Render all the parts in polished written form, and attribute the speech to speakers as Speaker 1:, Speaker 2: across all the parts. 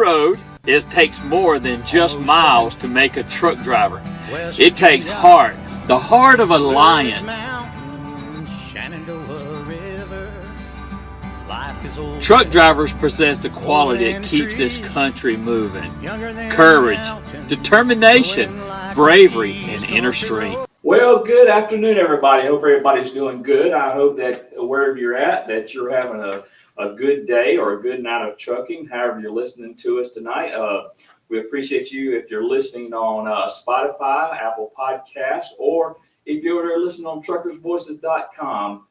Speaker 1: road, it takes more than just miles to make a truck driver. It takes heart, the heart of a lion. Truck drivers possess the quality that keeps this country moving. Courage, determination, bravery, and inner strength. Well, good afternoon, everybody. I hope everybody's doing good. I hope that wherever you're at, that you're having a good day or a good night of trucking, however you're listening to us tonight. We appreciate you if you're listening on Spotify, Apple Podcasts, or if you're listening on Truckers'Voices.com.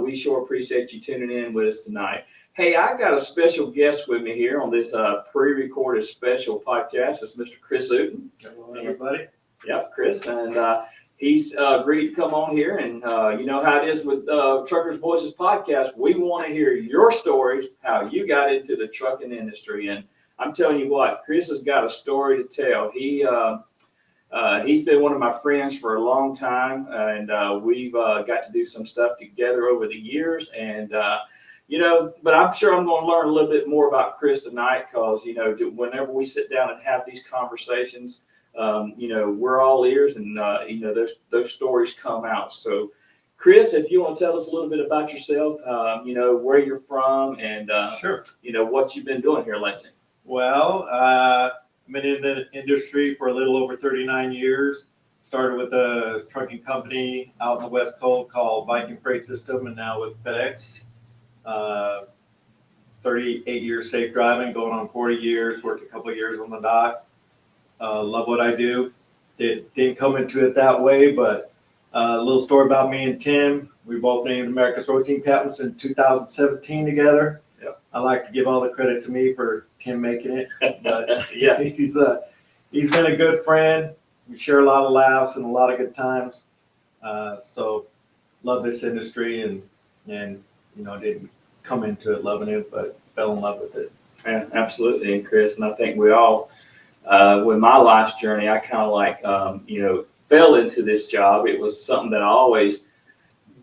Speaker 1: We sure appreciate you tuning in with us tonight. Hey, I got a special guest with me here on this pre-recorded special podcast. It's Mr. Chris Outen.
Speaker 2: Hello, everybody.
Speaker 1: Yep, Chris. And he's agreed to come on here. And you know how it is with Truckers' Voices podcast. We want to hear your stories, how you got into the trucking industry. And I'm telling you what, Chris has got a story to tell. He's been one of my friends for a long time, and we've got to do some stuff together over the years. And, you know, but I'm sure I'm going to learn a little bit more about Chris tonight because, you know, whenever we sit down and have these conversations, you know, we're all ears and, you know, those stories come out. So, Chris, if you want to tell us a little bit about yourself, you know, where you're from and,
Speaker 2: Sure.
Speaker 1: you know, what you've been doing here lately.
Speaker 2: Well, I've been in the industry for a little over 39 years. Started with a trucking company out in the West Coast called Viking Freight System, and now with FedEx. 38 years safe driving, going on 40 years, worked a couple of years on the dock. Love what I do. Didn't come into it that way, but a little story about me and Tim. We both named America's Road Team captains in 2017 together.
Speaker 1: Yep.
Speaker 2: I like to give all the credit to me for Tim making it, but
Speaker 1: Yeah.
Speaker 2: he's been a good friend. We share a lot of laughs and a lot of good times. So love this industry and you know, didn't come into it loving it, but fell in love with it.
Speaker 1: Yeah, absolutely. And Chris, and I think we all, with my life's journey, I kind of like, you know, fell into this job. It was something that I always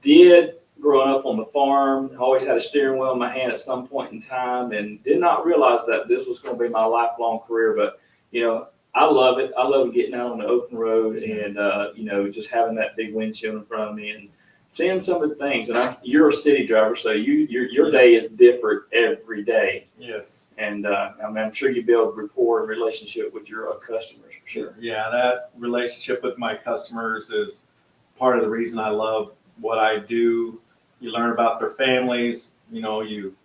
Speaker 1: did growing up on the farm. Always had a steering wheel in my hand at some point in time and did not realize that this was going to be my lifelong career. But, you know, I love it. I love getting out on the open road and, you know, just having that big windshield in front of me and seeing some of the things. And you're a city driver, so your day is different every day.
Speaker 2: Yes.
Speaker 1: And I'm sure you build rapport and relationship with your customers for sure.
Speaker 2: Yeah, that relationship with my customers is part of the reason I love what I do. You learn about their families. You know, you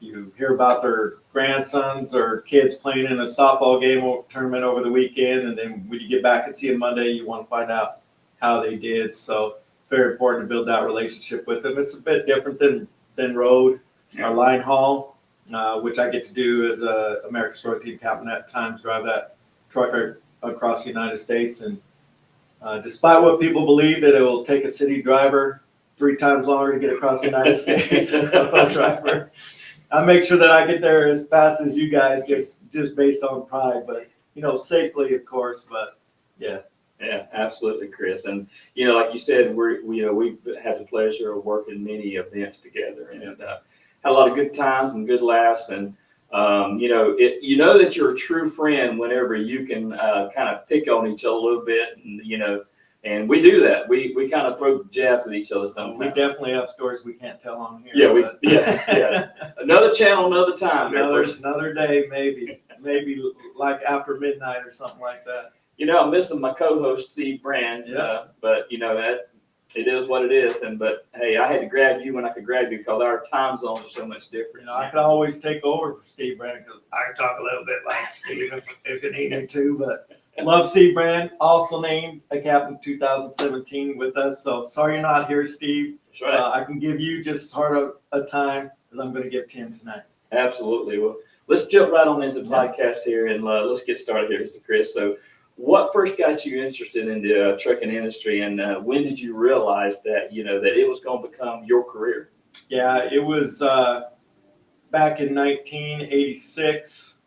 Speaker 2: hear about their grandsons or kids playing in a softball game or tournament over the weekend, and then when you get back and see them Monday, you want to find out how they did. So very important to build that relationship with them. It's a bit different than road or line haul, which I get to do as a America's Road Team captain at times, drive that truck across the United States. And despite what people believe that it will take a city driver 3 times longer to get across the United States than a road driver, I make sure that I get there as fast as you guys, just based on pride, but you know, safely, of course. But yeah.
Speaker 1: Yeah, absolutely, Chris. And you know, like you said, we've had the pleasure of working many events together, and had a lot of good times and good laughs. And you know, you know that you're a true friend whenever you can kind of pick on each other a little bit, and you know, and we do that. We kind of throw jabs at each other sometimes.
Speaker 2: We definitely have stories we can't tell on here.
Speaker 1: Yeah. Another channel, another time.
Speaker 2: Another day, maybe like after midnight or something like that.
Speaker 1: You know, I'm missing my co-host Steve Brand, but you know that it is what it is. But hey, I had to grab you when I could grab you because our time zones are so much different.
Speaker 2: You know, I could always take over for Steve Brand because I can talk a little bit like Steve if you need me to. But love Steve Brand, also named a captain 2017 with us. So sorry you're not here, Steve.
Speaker 1: That's right.
Speaker 2: I can give you just as hard a time as I'm going to give Tim tonight.
Speaker 1: Absolutely. Well, let's jump right on into the podcast here and let's get started here, Mr. Chris. So, what first got you interested in the trucking industry, and when did you realize that you know that it was going to become your career?
Speaker 2: Yeah, it was back in 1986.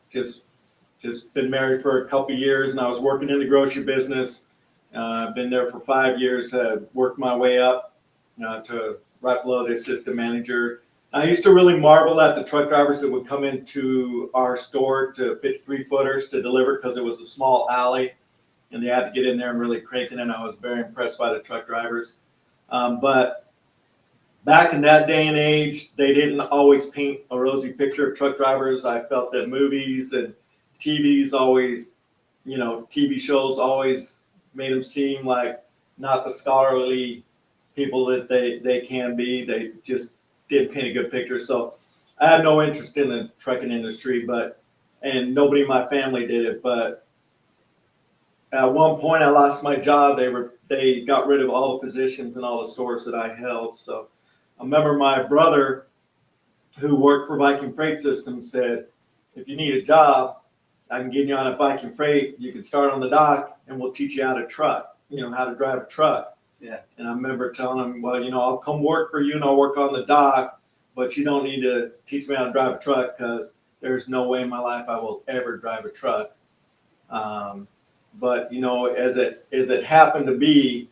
Speaker 2: Just been married for a couple of years, and I was working in the grocery business. Been there for 5 years. Worked my way up to right below the assistant manager. I used to really marvel at the truck drivers that would come into our store to 53-footers to deliver because it was a small alley and they had to get in there and really crank it in. I was very impressed by the truck drivers. But back in that day and age, they didn't always paint a rosy picture of truck drivers. I felt that movies and TVs always, TV shows always made them seem like not the scholarly people that they can be. They just didn't paint a good picture. So I had no interest in the trucking industry, and nobody in my family did it. But at one point I lost my job. They got rid of all the positions in all the stores that I held. So I remember my brother, who worked for Viking Freight Systems, said, if you need a job, I can get you on a Viking Freight. You can start on the dock and we'll teach you how to truck, how to drive a truck.
Speaker 1: Yeah.
Speaker 2: And I remember telling him, well, I'll come work for you and I'll work on the dock, but you don't need to teach me how to drive a truck because there's no way in my life I will ever drive a truck. But as it happened to be,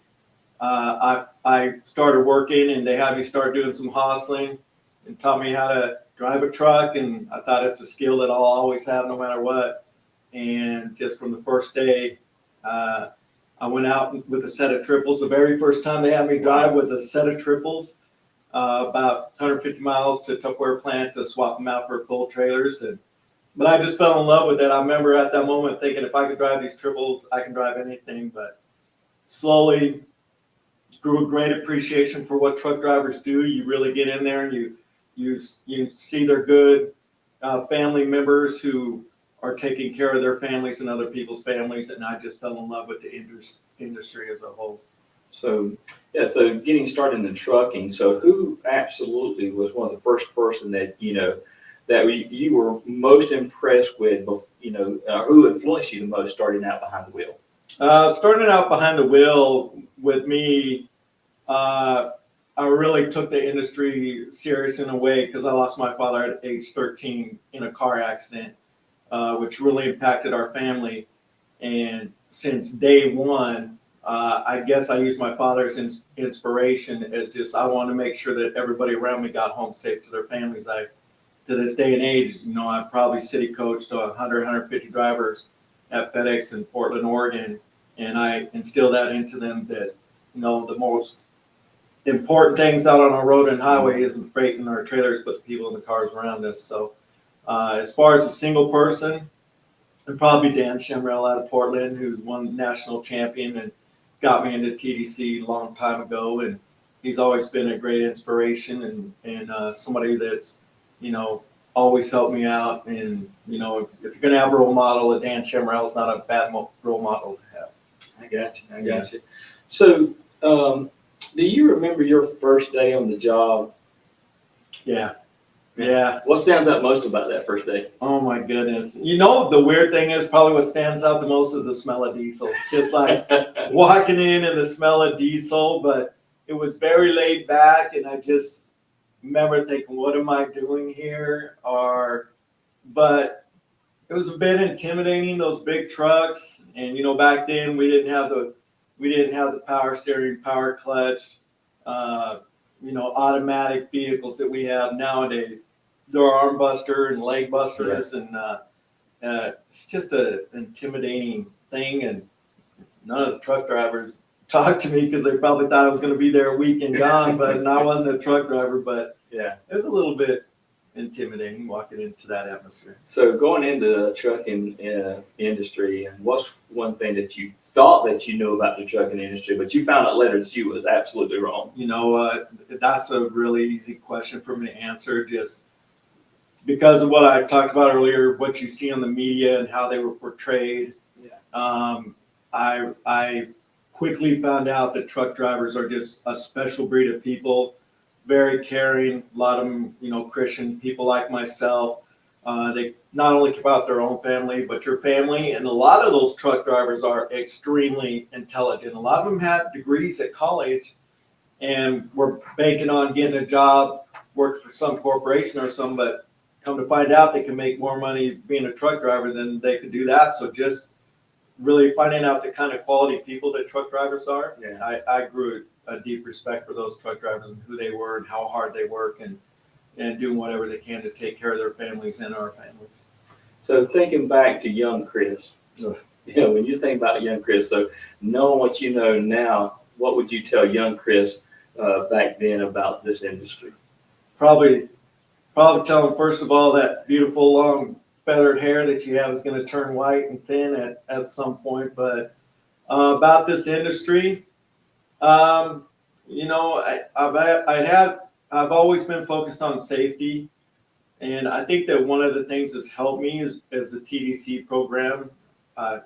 Speaker 2: I started working and they had me start doing some hustling and taught me how to drive a truck. And I thought it's a skill that I'll always have no matter what. And just from the first day, I went out with a set of triples. The very first time they had me drive was a set of triples, about 150 miles to Tupperware plant to swap them out for full trailers. But I just fell in love with it. I remember at that moment thinking, if I could drive these triples, I can drive anything. But slowly grew a great appreciation for what truck drivers do. You really get in there and you see their good family members who are taking care of their families and other people's families. And I just fell in love with the industry as a whole.
Speaker 1: So, so getting started in the trucking. So who absolutely was one of the first person that, that you were most impressed with, who influenced you the most starting out behind the wheel?
Speaker 2: Starting out behind the wheel with me, I really took the industry serious in a way because I lost my father at age 13 in a car accident, which really impacted our family. And since day one, I guess I used my father's inspiration as just, I wanted to make sure that everybody around me got home safe to their families. To this day and age, I've probably city coached 100, 150 drivers at FedEx in Portland, Oregon. And I instill that into them that, the most important things out on our road and highway isn't the freight and our trailers, but the people in the cars around us. So as far as a single person, it'd probably be Dan Shemrell out of Portland, who's won national champion and got me into TDC a long time ago. And he's always been a great inspiration and somebody that's, always helped me out. And, if you're going to have a role model, Dan Shemrell is not a bad role model to have.
Speaker 1: I got you. So, do you remember your first day on the job?
Speaker 2: Yeah.
Speaker 1: What stands out most about that first day?
Speaker 2: Oh my goodness. The weird thing is probably what stands out the most is the smell of diesel. Just like walking in and the smell of diesel, but it was very laid back and I just remember thinking, what am I doing here? But it was a bit intimidating, those big trucks. And back then we didn't have the power steering, power clutch, automatic vehicles that we have nowadays. There are arm buster and leg busters, and it's just an intimidating thing. And none of the truck drivers talked to me because they probably thought I was going to be there a week and gone. But I wasn't a truck driver. But it was a little bit intimidating walking into that atmosphere.
Speaker 1: So going into the trucking industry, and what's one thing that you thought that you knew about the trucking industry, but you found out later that you was absolutely wrong?
Speaker 2: That's a really easy question for me to answer, just because of what I talked about earlier, what you see on the media and how they were portrayed. I quickly found out that truck drivers are just a special breed of people, very caring. A lot of them, Christian people like myself. They not only care about their own family, but your family. And a lot of those truck drivers are extremely intelligent. A lot of them had degrees at college and were banking on getting a job, work for some corporation or something, but come to find out they can make more money being a truck driver than they could do that. So just really finding out the kind of quality people that truck drivers are. I grew a deep respect for those truck drivers and who they were and how hard they work. And and doing whatever they can to take care of their families and our families.
Speaker 1: So thinking back to young Chris,
Speaker 2: Sure.
Speaker 1: when you think about young Chris, so knowing what you know now, what would you tell young Chris back then about this industry?
Speaker 2: Probably tell them, first of all, that beautiful long feathered hair that you have is going to turn white and thin at some point. But about this industry, you know, I've always been focused on safety. And I think that one of the things that's helped me is the TDC program.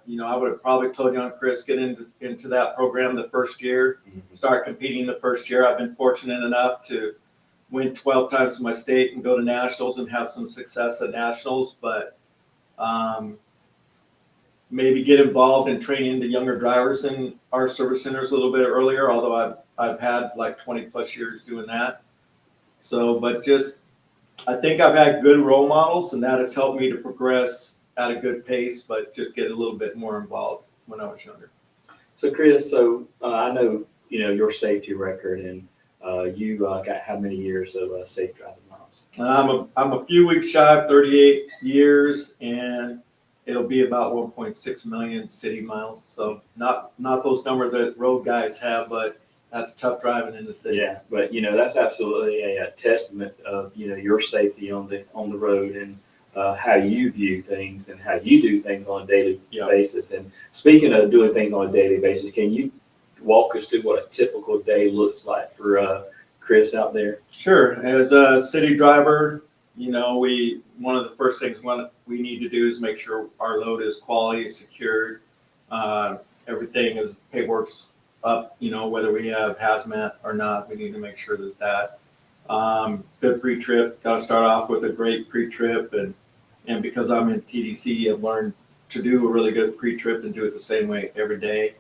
Speaker 2: You know, I would have probably told young Chris, get into that program the first year, start competing the first year. I've been fortunate enough to win 12 times in my state and go to nationals and have some success at nationals. But maybe get involved in training the younger drivers in our service centers a little bit earlier, although I've had like 20 plus years doing that. So, but just, I think I've had good role models, and that has helped me to progress at a good pace, but just get a little bit more involved when I was younger.
Speaker 1: So Chris, I know, you know, your safety record, and you got how many years of safe driving miles?
Speaker 2: I'm a few weeks shy of 38 years, and it'll be about 1.6 million city miles. So not those numbers that road guys have, but that's tough driving in the city.
Speaker 1: Yeah, but you know, that's absolutely a testament of, you know, your safety on the road, and how you view things and how you do things on a daily basis. And speaking of doing things on a daily basis, can you walk us through what a typical day looks like for Chris out there?
Speaker 2: Sure. As a city driver, you know, one of the first things we need to do is make sure our load is quality, secured. Everything is paperwork's up, you know, whether we have hazmat or not, we need to make sure that good pre-trip. Got to start off with a great pre-trip, and because I'm in TDC, I've learned to do a really good pre-trip and do it the same way every day.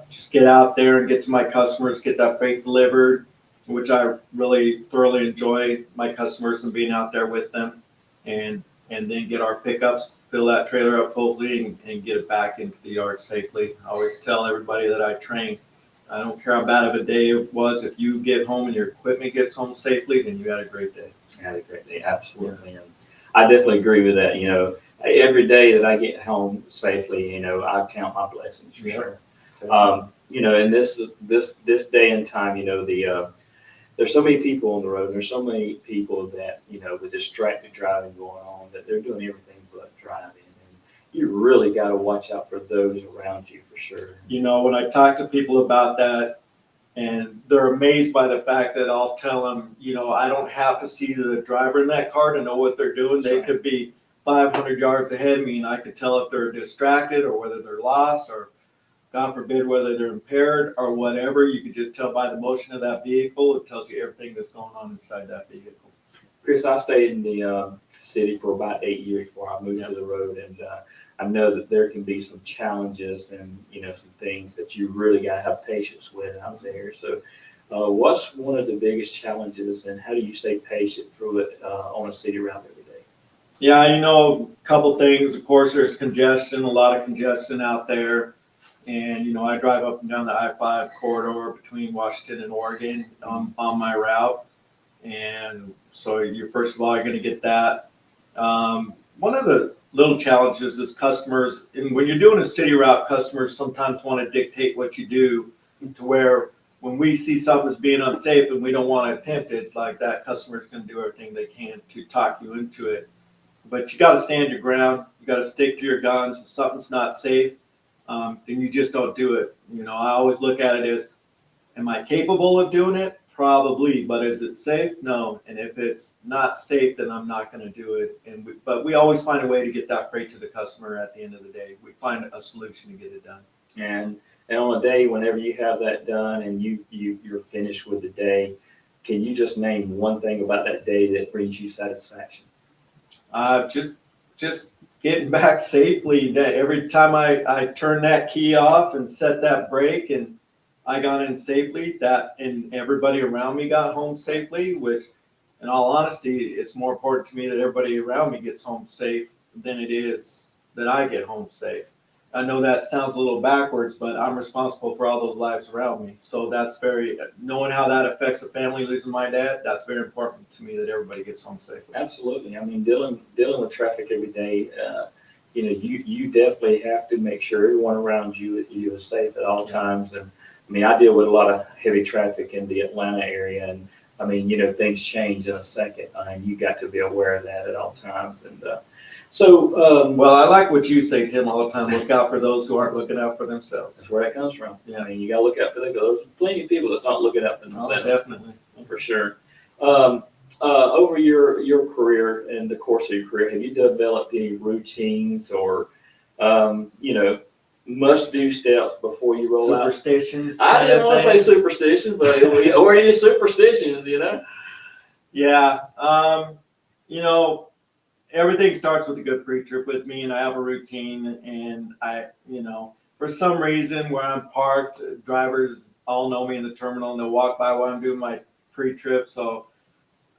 Speaker 2: Just get out there and get to my customers, get that freight delivered, which I really thoroughly enjoy, my customers and being out there with them, and then get our pickups, fill that trailer up fully, and get it back into the yard safely. I always tell everybody that I train, I don't care how bad of a day it was, if you get home and your equipment gets home safely, then you had a great day.
Speaker 1: I had a great day, absolutely. Yeah. And I definitely agree with that. You know, every day that I get home safely, you know, I count my blessings for sure. You know, and this day and time, you know, there's so many people on the road. There's so many people that, you know, with distracted driving going on, that they're doing everything but driving. And you really got to watch out for those around you for sure.
Speaker 2: You know, when I talk to people about that, and they're amazed by the fact that I'll tell them, you know, I don't have to see the driver in that car to know what they're doing. They could be 500 yards ahead of me, and I could tell if they're distracted or whether they're lost, or God forbid, whether they're impaired or whatever. You can just tell by the motion of that vehicle. It tells you everything that's going on inside that vehicle.
Speaker 1: Chris, I stayed in the city for about 8 years before I moved to the road, and I know that there can be some challenges and, you know, some things that you really got to have patience with out there. So what's one of the biggest challenges, and how do you stay patient through it on a city route every day?
Speaker 2: Yeah, you know, a couple things. Of course, there's congestion, a lot of congestion out there. And, you know, I drive up and down the I-5 corridor between Washington and Oregon on my route. And so first of all, you're going to get that. One of the little challenges is customers, and when you're doing a city route, customers sometimes want to dictate what you do, to where when we see something as being unsafe and we don't want to attempt it, like that customer's going to do everything they can to talk you into it. But you got to stand your ground. You got to stick to your guns. If something's not safe, then you just don't do it. You know, I always look at it as, am I capable of doing it? Probably, but is it safe? No. And if it's not safe, then I'm not going to do it. But we always find a way to get that freight to the customer at the end of the day. We find a solution to get it done.
Speaker 1: And on a day, whenever you have that done and you're finished with the day, can you just name one thing about that day that brings you satisfaction?
Speaker 2: Just getting back safely. That every time I turn that key off and set that brake, and I got in safely, and everybody around me got home safely, which, in all honesty, it's more important to me that everybody around me gets home safe than it is that I get home safe. I know that sounds a little backwards, but I'm responsible for all those lives around me. So that's knowing how that affects a family losing my dad, that's very important to me that everybody gets home safely.
Speaker 1: Absolutely. I mean, dealing with traffic every day, you definitely have to make sure everyone around you is safe at all times. And I mean, I deal with a lot of heavy traffic in the Atlanta area, and I mean, things change in a second, and you got to be aware of that at all times. And
Speaker 2: well, I like what you say, Tim, all the time. Look out for those who aren't looking out for themselves.
Speaker 1: That's where it comes from.
Speaker 2: Yeah.
Speaker 1: I mean, you got to look out for them. There's plenty of people that's not looking out for themselves.
Speaker 2: Oh, definitely.
Speaker 1: For sure. Over your career and the course of your career, have you developed any routines or, must-do steps before you roll out?
Speaker 2: Superstitions.
Speaker 1: I didn't want to say superstitions, but or any superstitions,
Speaker 2: Yeah. Everything starts with a good pre-trip with me, and I have a routine. And for some reason, where I'm parked, drivers all know me in the terminal, and they'll walk by while I'm doing my pre-trip. So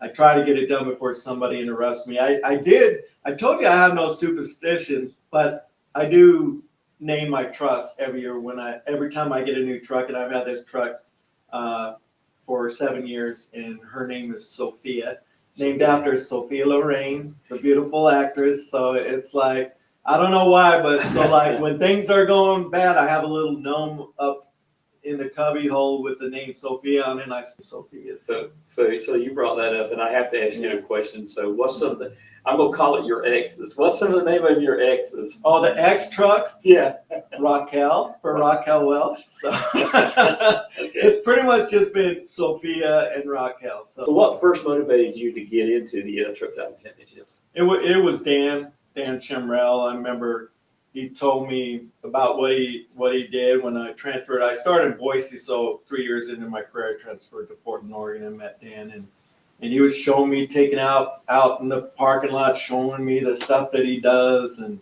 Speaker 2: I try to get it done before somebody interrupts me. I told you I have no superstitions, but I do name my trucks every year every time I get a new truck, and I've had this truck for 7 years, and her name is Sophia, named after Sophia Loren, the beautiful actress. So it's like, I don't know why, but so like when things are going bad, I have a little gnome up in the cubby hole with the name Sophia on it, and I say Sophia.
Speaker 1: So you brought that up, and I have to ask you a question. So what's something, I'm going to call it your exes. What's some of the name of your exes?
Speaker 2: Oh, the X trucks?
Speaker 1: Yeah.
Speaker 2: Raquel, for Raquel Welch. So
Speaker 1: Okay.
Speaker 2: It's pretty much just been Sophia and Raquel.
Speaker 1: So what first motivated you to get into the truck driving championships?
Speaker 2: It was Dan Chemrell. I remember he told me about what he did when I transferred. I started in Boise, so 3 years into my career, I transferred to Portland, Oregon, and met Dan. And he was showing me, taking out in the parking lot, showing me the stuff that he does. And,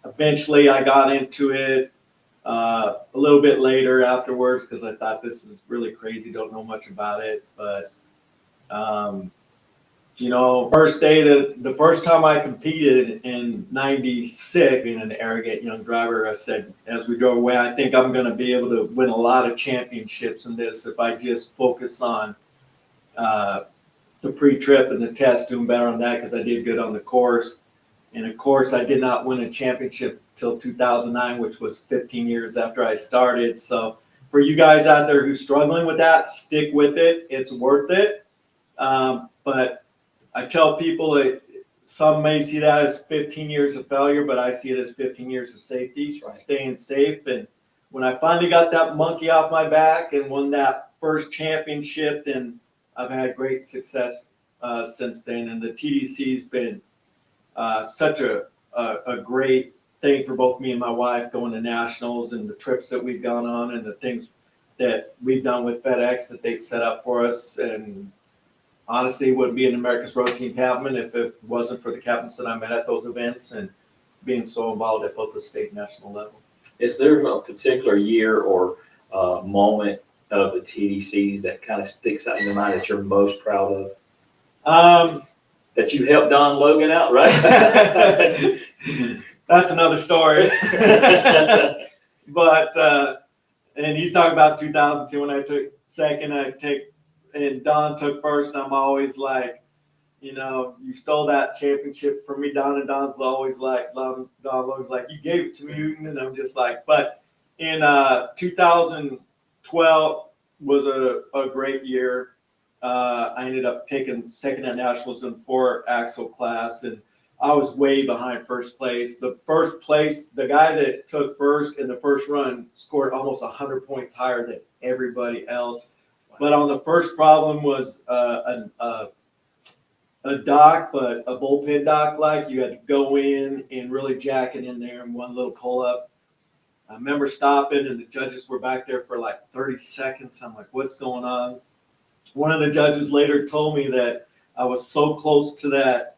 Speaker 2: eventually I got into it a little bit later afterwards because I thought this is really crazy, don't know much about it. But, the first time I competed in '96, being an arrogant young driver, I said, as we drove away, I think I'm going to be able to win a lot of championships in this if I just focus on the pre-trip and the test, doing better on that because I did good on the course. And of course, I did not win a championship till 2009, which was 15 years after I started. So for you guys out there who's struggling with that, stick with it. It's worth it. But I tell people some may see that as 15 years of failure, but I see it as 15 years of safety, right. Staying safe. And when I finally got that monkey off my back and won that first championship, then I've had great success since then. And the TDC's been such a great thing for both me and my wife, going to nationals and the trips that we've gone on and the things that we've done with FedEx that they've set up for us. And honestly, it wouldn't be an America's Road Team captain if it wasn't for the captains that I met at those events and being so involved at both the state and national level.
Speaker 1: Is there a particular year or moment of the TDCs that kind of sticks out in your mind that you're most proud of? That you helped Don Logan out, right?
Speaker 2: That's another story. But and he's talking about 2002 when I took second, and Don took first. And I'm always like, you stole that championship from me, Don. And Don's always like, Don Logan's like, you gave it to me, Outen. And I'm just like, but in 2012 was a great year. I ended up taking second at nationals in 4-axle class, and I was way behind first place. The guy that took first in the first run scored almost 100 points higher than everybody else. Wow. But on the first problem was a dock, but a bullpen dock, like you had to go in and really jack it in there in one little pull up. I remember stopping, and the judges were back there for like 30 seconds. I'm like, what's going on? One of the judges later told me that I was so close to that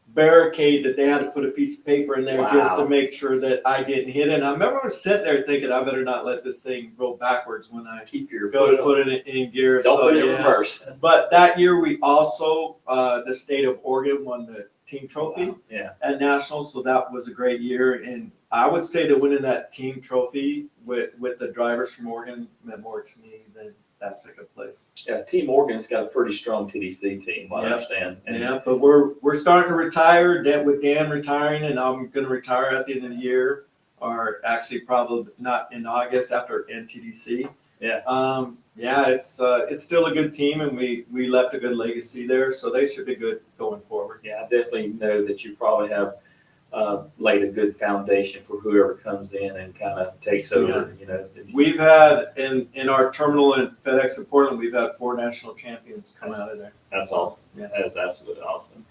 Speaker 2: barricade that they had to put a piece of paper in there. Wow. Just to make sure that I didn't hit it. And I remember sitting there thinking, I better not let this thing go backwards when I go to put it in gear.
Speaker 1: Don't put it in reverse.
Speaker 2: But that year we also, the state of Oregon won the team trophy
Speaker 1: Wow. Yeah.
Speaker 2: at nationals. So that was a great year. And I would say that winning that team trophy with the drivers from Oregon meant more to me than that second place.
Speaker 1: Yeah. Team Oregon's got a pretty strong TDC team, I understand. And
Speaker 2: yeah, but we're starting to retire. With Dan retiring, and I'm going to retire at the end of the year, or actually probably not in August after NTDC.
Speaker 1: Yeah.
Speaker 2: Yeah, it's still a good team, and we left a good legacy there, so they should be good going forward.
Speaker 1: Yeah, I definitely know that you probably have laid a good foundation for whoever comes in and kind of takes over.
Speaker 2: We've had in our terminal in FedEx in Portland, we've had 4 national champions come out of there.
Speaker 1: That's awesome.
Speaker 2: Yeah.
Speaker 1: That's absolutely awesome.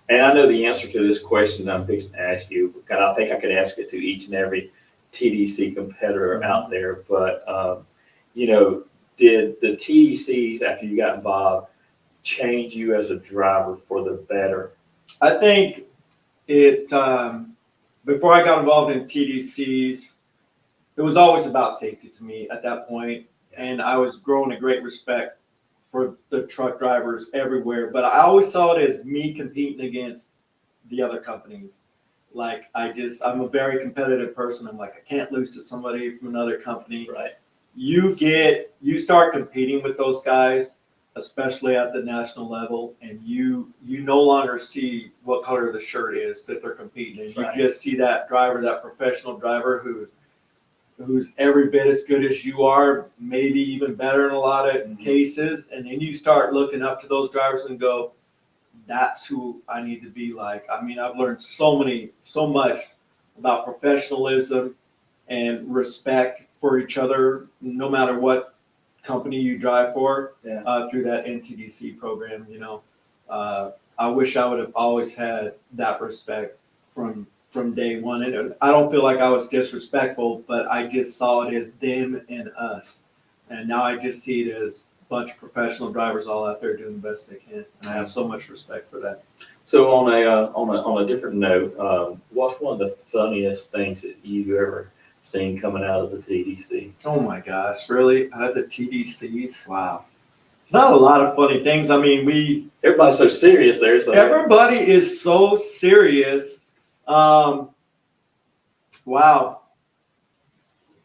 Speaker 1: And I know the answer to this question that I'm fixing to ask you, because I think I could ask it to each and every TDC competitor out there. But did the TDCs after you got involved change you as a driver for the better?
Speaker 2: I think it before I got involved in TDCs, it was always about safety to me at that point, and I was growing a great respect for the truck drivers everywhere. But I always saw it as me competing against the other companies. Like I'm a very competitive person. I'm like, I can't lose to somebody from another company.
Speaker 1: Right.
Speaker 2: You start competing with those guys, especially at the national level, and you no longer see what color the shirt is that they're competing in.
Speaker 1: Right.
Speaker 2: You just see that driver, that professional driver who's every bit as good as you are, maybe even better in a lot of cases. And then you start looking up to those drivers and go, that's who I need to be like. I mean, I've learned so much about professionalism and respect for each other, no matter what company you drive for, through that NTDC program. I wish I would have always had that respect from day one. And I don't feel like I was disrespectful, but I just saw it as them and us. And now I just see it as a bunch of professional drivers all out there doing the best they can. And I have so much respect for that.
Speaker 1: So on a different note, what's one of the funniest things that you've ever seen coming out of the TDC?
Speaker 2: Oh my gosh, really? Out of the TDCs? Wow. Not a lot of funny things. I mean,
Speaker 1: everybody's so serious there. So
Speaker 2: everybody is so serious. Wow.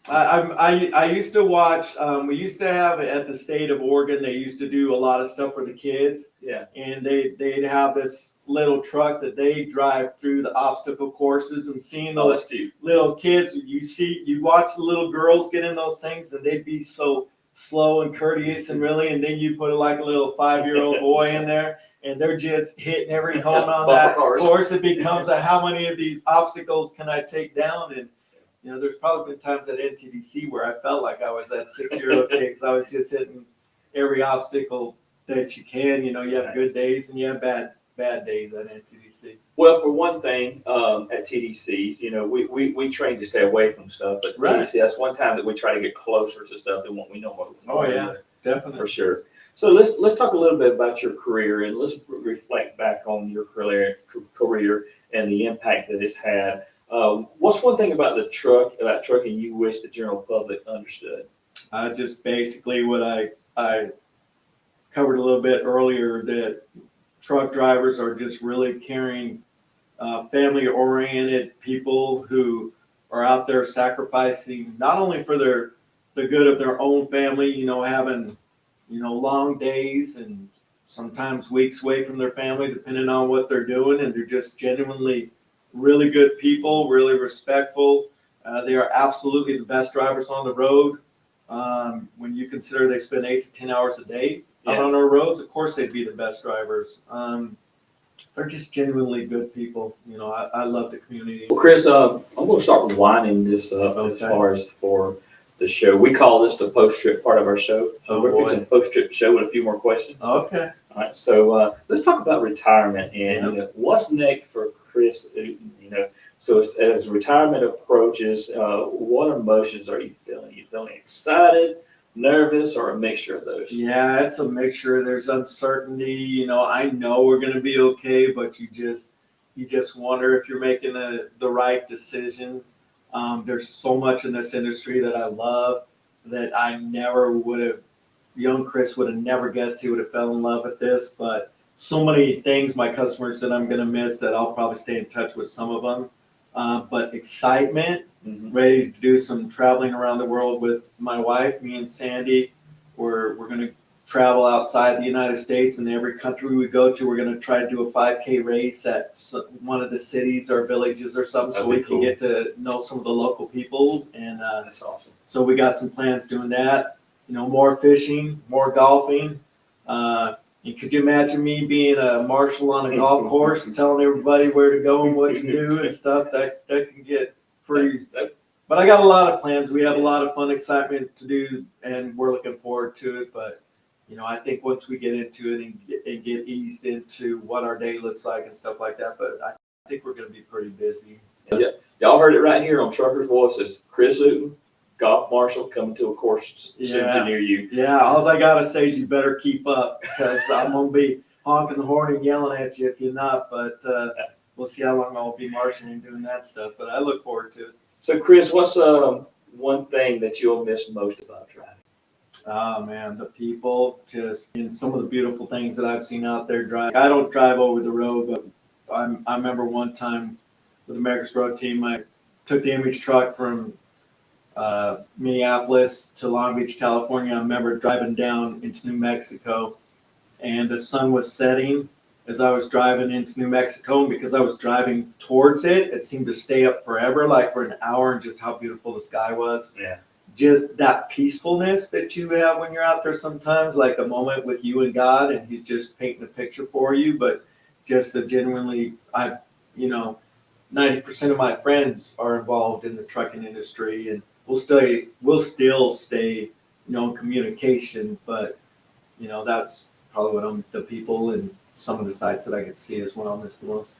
Speaker 2: I used to watch. We used to have at the state of Oregon. They used to do a lot of stuff for the kids.
Speaker 1: Yeah.
Speaker 2: And they'd have this little truck that they drive through the obstacle courses, and seeing those little kids, you watch the little girls get in those things, and they'd be so slow and courteous and and then you put like a little 5-year-old boy in there, and they're just hitting every home on that course. It becomes how many of these obstacles can I take down? And there's probably been times at NTDC where I felt like I was that 6-year-old kid, because I was just hitting every obstacle that you can. You have good days and you have bad days at NTDC.
Speaker 1: Well, for one thing, at TDCs, we train to stay away from stuff, but TDC, that's one time that we try to get closer to stuff than what we know.
Speaker 2: Definitely.
Speaker 1: For sure. So let's talk a little bit about your career, and let's reflect back on your career and the impact that it's had. What's one thing about trucking you wish the general public understood?
Speaker 2: Just basically what I covered a little bit earlier, that truck drivers are just really caring, family-oriented people who are out there sacrificing not only for the good of their own family, having long days and sometimes weeks away from their family, depending on what they're doing, and they're just genuinely really good people, really respectful. They are absolutely the best drivers on the road. When you consider they spend 8 to 10 hours a day out on our roads, of course they'd be the best drivers. They're just genuinely good people. I love the community.
Speaker 1: Well, Chris, I'm going to start winding this up as far as for the show. We call this the post-trip part of our show. So we're fixing a post-trip show with a few more questions.
Speaker 2: Okay.
Speaker 1: All right. So let's talk about retirement and what's next for Chris Outen. So as retirement approaches, what emotions are you feeling? Are you feeling excited, nervous, or a mixture of those?
Speaker 2: Yeah, it's a mixture. There's uncertainty. I know we're going to be okay, but you just wonder if you're making the right decisions. There's so much in this industry that I love that I never would have. Young Chris would have never guessed he would have fell in love with this, but so many things my customers that I'm going to miss that I'll probably stay in touch with some of them. But excitement, ready to do some traveling around the world with my wife, me and Sandy. We're going to travel outside the United States, and every country we go to, we're going to try to do a 5K race at one of the cities or villages or something.
Speaker 1: That'd
Speaker 2: so we
Speaker 1: be cool.
Speaker 2: can get to know some of the local people. And
Speaker 1: That's awesome.
Speaker 2: so we got some plans doing that. More fishing, more golfing. And could you imagine me being a marshal on a golf course, telling everybody where to go and what to do and stuff? That can get pretty. But I got a lot of plans. We have a lot of fun, excitement to do, and we're looking forward to it. But I think once we get into it and get eased into what our day looks like and stuff like that, but I think we're going to be pretty busy.
Speaker 1: Yeah, y'all heard it right here on Truckers' Voices. Chris Outen, golf marshal, coming to a course soon to near you.
Speaker 2: Yeah, all I gotta say is you better keep up, because I'm gonna be honking the horn and yelling at you if you're not. But we'll see how long I'll be marshaling and doing that stuff. But I look forward to it.
Speaker 1: So, Chris, what's one thing that you'll miss most about driving?
Speaker 2: Oh man, the people, just in some of the beautiful things that I've seen out there driving. I don't drive over the road, but I remember one time with America's Road Team, I took the image truck from Minneapolis to Long Beach, California. I remember driving down into New Mexico, and the sun was setting as I was driving into New Mexico. And because I was driving towards it, it seemed to stay up forever, like for an hour, and just how beautiful the sky was.
Speaker 1: Yeah.
Speaker 2: Just that peacefulness that you have when you're out there sometimes, like a moment with you and God, and He's just painting a picture for you. But just the genuinely, 90% of my friends are involved in the trucking industry, and we'll still stay, in communication. But that's probably what the people and some of the sites that I get to see is what I'll miss the most.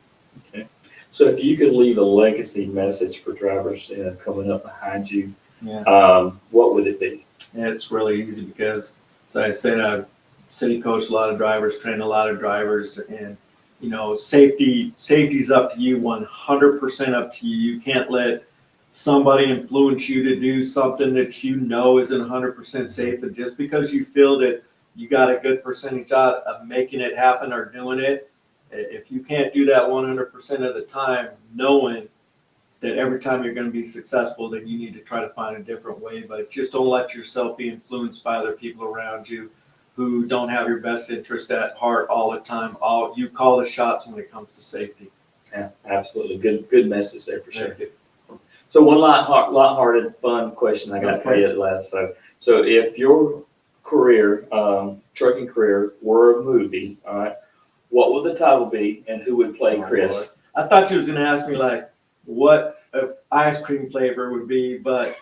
Speaker 1: Okay. So if you could leave a legacy message for drivers coming up behind you, what would it be?
Speaker 2: Yeah, it's really easy because, as I said, I've city coached a lot of drivers, trained a lot of drivers, and safety's up to you, 100% up to you. You can't let somebody influence you to do something that isn't 100% safe, and just because you feel that you got a good percentage out of making it happen or doing it, if you can't do that 100% of the time, knowing that every time you're going to be successful, then you need to try to find a different way. But just don't let yourself be influenced by other people around you who don't have your best interest at heart all the time. You call the shots when it comes to safety.
Speaker 1: Yeah, absolutely. Good message there for sure. So one light-hearted, fun question I got for you at last. So if your career, trucking career, were a movie, all right, what would the title be, and who would play Chris?
Speaker 2: I thought you was going to ask me what ice cream flavor would be, but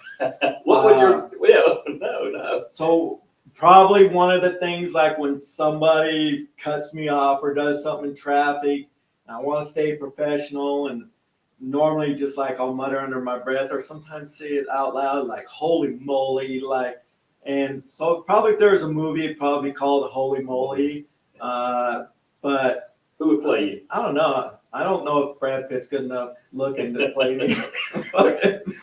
Speaker 1: what would your? Well, no.
Speaker 2: So probably one of the things, like when somebody cuts me off or does something in traffic, I want to stay professional, and normally just I'll mutter under my breath, or sometimes say it out loud, like "Holy moly!" And so probably if there was a movie, it'd probably be called "Holy Moly." But
Speaker 1: who would play you?
Speaker 2: I don't know. I don't know if Brad Pitt's good enough looking to play me.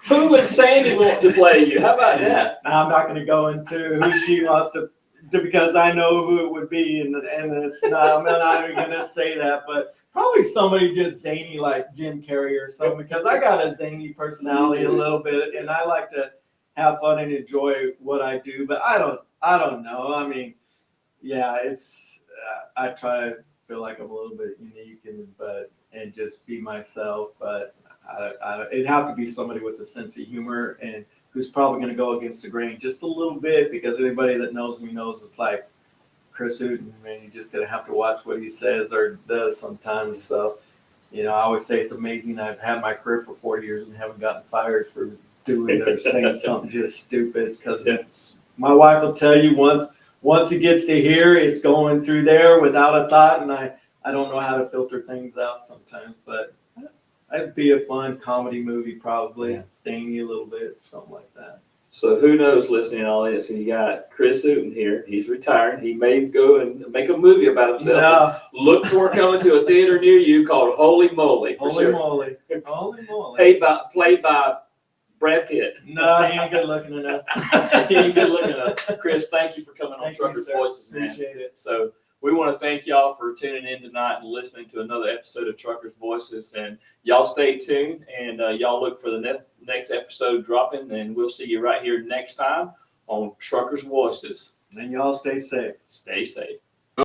Speaker 1: Who would Sandy want to play you? How about that?
Speaker 2: Now, I'm not going to go into who she wants to because I know who it would be, and it's not, I'm not even going to say that, but probably somebody just zany like Jim Carrey or something, because I got a zany personality a little bit, and I like to have fun and enjoy what I do. But I don't know. I mean, yeah, I try to feel like I'm a little bit unique and just be myself, but it'd have to be somebody with a sense of humor and who's probably going to go against the grain just a little bit, because anybody that knows me knows it's like Chris Outen, man, you just going to have to watch what he says or does sometimes. So, I always say it's amazing. I've had my career for 4 years and haven't gotten fired for doing or saying something just stupid, because my wife will tell you once it gets to here, it's going through there without a thought, and I don't know how to filter things out sometimes, but it'd be a fun comedy movie, probably, zany a little bit, something like that.
Speaker 1: So who knows, listening to all this, and you got Chris Outen here. He's retiring. He may go and make a movie about himself. No. Look for it coming to a theater near you called Holy Moly.
Speaker 2: Holy Moly. Holy Moly.
Speaker 1: Played by Brad Pitt.
Speaker 2: No, he ain't good looking enough.
Speaker 1: He ain't good looking enough. Chris, thank you for coming on Truckers' Voices, man.
Speaker 2: Appreciate it.
Speaker 1: So we want to thank y'all for tuning in tonight and listening to another episode of Truckers' Voices. And y'all stay tuned, and y'all look for the next episode dropping, and we'll see you right here next time on Truckers' Voices.
Speaker 2: And y'all stay safe.
Speaker 1: Stay safe.